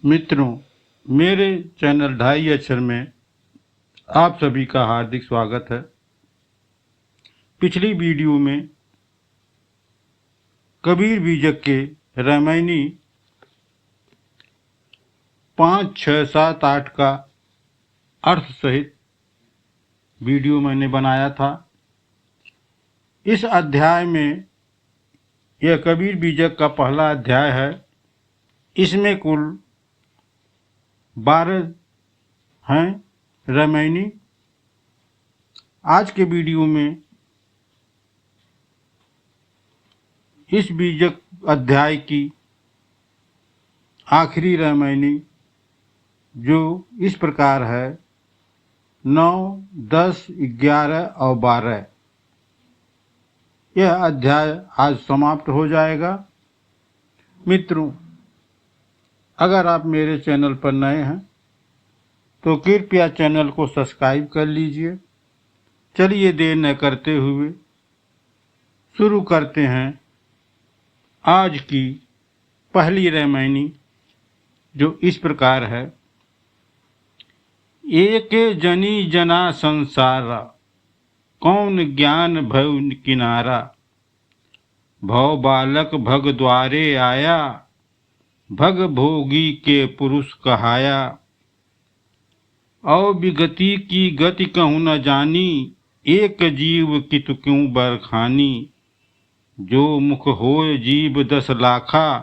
मित्रों, मेरे चैनल ढाई अक्षर में आप सभी का हार्दिक स्वागत है। पिछली वीडियो में कबीर बीजक के रामायणी 5, 6, 7, 8 का अर्थ सहित वीडियो मैंने बनाया था। इस अध्याय में यह कबीर बीजक का पहला अध्याय है। इसमें कुल 12 हैं रामायणी। आज के वीडियो में इस बीजक अध्याय की आखिरी रामायणी जो इस प्रकार है 9, 10, 11 और 12, यह अध्याय आज समाप्त हो जाएगा। मित्रों, अगर आप मेरे चैनल पर नए हैं तो कृपया चैनल को सब्सक्राइब कर लीजिए। चलिए देर न करते हुए शुरू करते हैं आज की पहली रामायणी जो इस प्रकार है। एक जनी जना संसारा, कौन ज्ञान भव किनारा। भव बालक भग द्वारे आया, भग भोगी के पुरुष कहाया। और विगति की गति कहूँ न जानी, एक जीव कित क्यों बरखानी। जो मुख होय जीव 10 लाखा,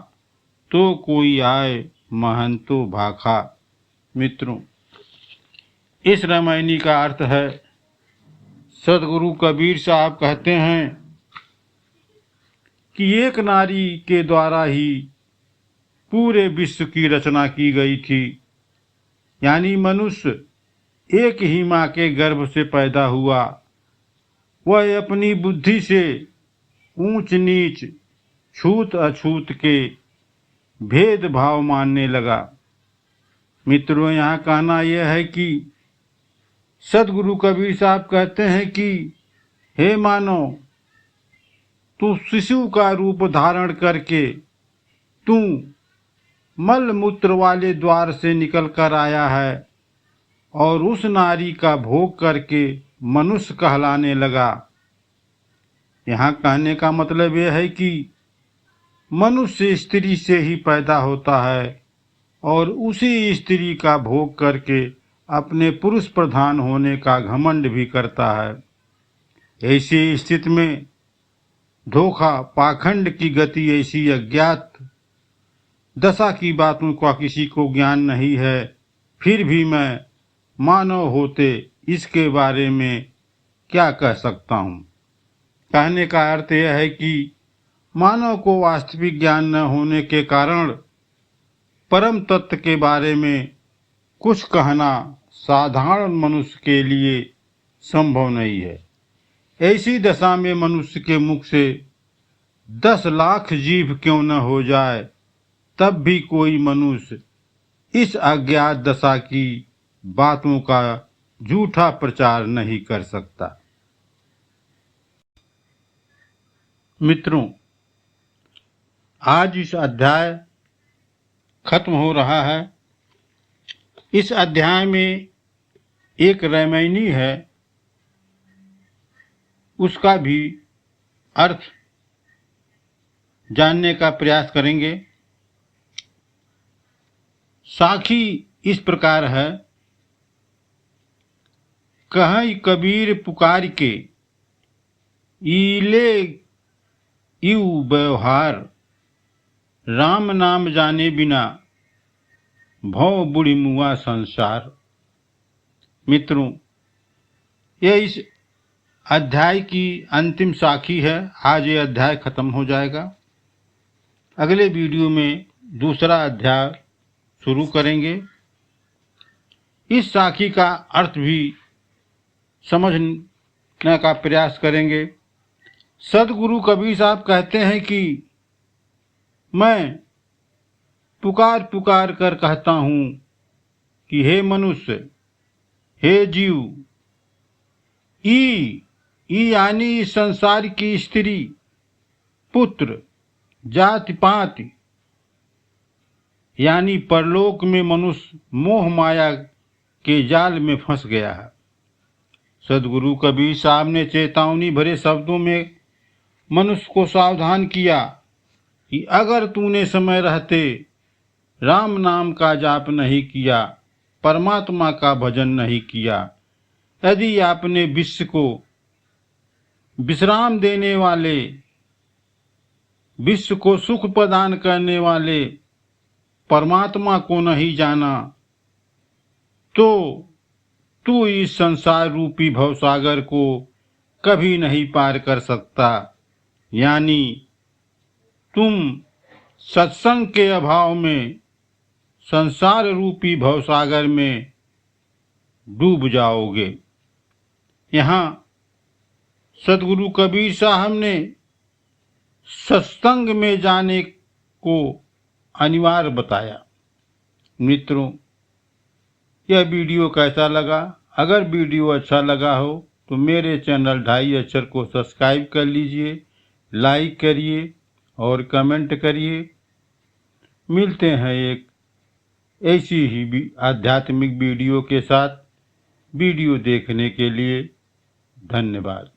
तो कोई आए महंतो भाखा। मित्रों, इस रामायणी का अर्थ है, सदगुरु कबीर साहब कहते हैं कि एक नारी के द्वारा ही पूरे विश्व की रचना की गई थी। यानी मनुष्य एक ही माँ के गर्भ से पैदा हुआ। वह अपनी बुद्धि से ऊंच नीच, छूत अछूत के भेदभाव मानने लगा। मित्रों, यहाँ कहना यह है कि सदगुरु कबीर साहब कहते हैं कि हे मानव, तू शिशु का रूप धारण करके तू मल मूत्र वाले द्वार से निकल कर आया है और उस नारी का भोग करके मनुष्य कहलाने लगा। यहाँ कहने का मतलब यह है कि मनुष्य स्त्री से ही पैदा होता है और उसी स्त्री का भोग करके अपने पुरुष प्रधान होने का घमंड भी करता है। ऐसी स्थिति में धोखा पाखंड की गति ऐसी अज्ञात दशा की बातों का किसी को ज्ञान नहीं है। फिर भी मैं मानव होते इसके बारे में क्या कह सकता हूँ। कहने का अर्थ यह है कि मानव को वास्तविक ज्ञान न होने के कारण परम तत्व के बारे में कुछ कहना साधारण मनुष्य के लिए संभव नहीं है। ऐसी दशा में मनुष्य के मुख से 10 लाख जीव क्यों न हो जाए, तब भी कोई मनुष्य इस अज्ञात दशा की बातों का झूठा प्रचार नहीं कर सकता। मित्रों, आज इस अध्याय खत्म हो रहा है। इस अध्याय में एक रामायणी है, उसका भी अर्थ जानने का प्रयास करेंगे। साखी इस प्रकार है, कहीं कबीर पुकार के, ईले यू व्यवहार। राम नाम जाने बिना, भव बुढ़ी मुआ संसार। मित्रों, यह इस अध्याय की अंतिम साखी है। आज ये अध्याय खत्म हो जाएगा। अगले वीडियो में दूसरा अध्याय शुरू करेंगे। इस साखी का अर्थ भी समझने का प्रयास करेंगे। सदगुरु कबीर साहब कहते हैं कि मैं पुकार पुकार कर कहता हूँ कि हे मनुष्य, हे जीव, ई यानी इस संसार की स्त्री, पुत्र, जाति पाति यानी परलोक में मनुष्य मोह माया के जाल में फंस गया है। सदगुरु कबीर साहब ने चेतावनी भरे शब्दों में मनुष्य को सावधान किया कि अगर तूने समय रहते राम नाम का जाप नहीं किया, परमात्मा का भजन नहीं किया, यदि आपने विश्व को विश्राम देने वाले, विश्व को सुख प्रदान करने वाले परमात्मा को नहीं जाना, तो तू इस संसार रूपी भवसागर को कभी नहीं पार कर सकता। यानी तुम सत्संग के अभाव में संसार रूपी भवसागर में डूब जाओगे। यहाँ सदगुरु कबीर साहब ने सत्संग में जाने को अनिवार्य बताया। मित्रों, यह वीडियो कैसा लगा? अगर वीडियो अच्छा लगा हो तो मेरे चैनल ढाई अक्षर को सब्सक्राइब कर लीजिए, लाइक करिए और कमेंट करिए। मिलते हैं एक ऐसी ही आध्यात्मिक वीडियो के साथ। वीडियो देखने के लिए धन्यवाद।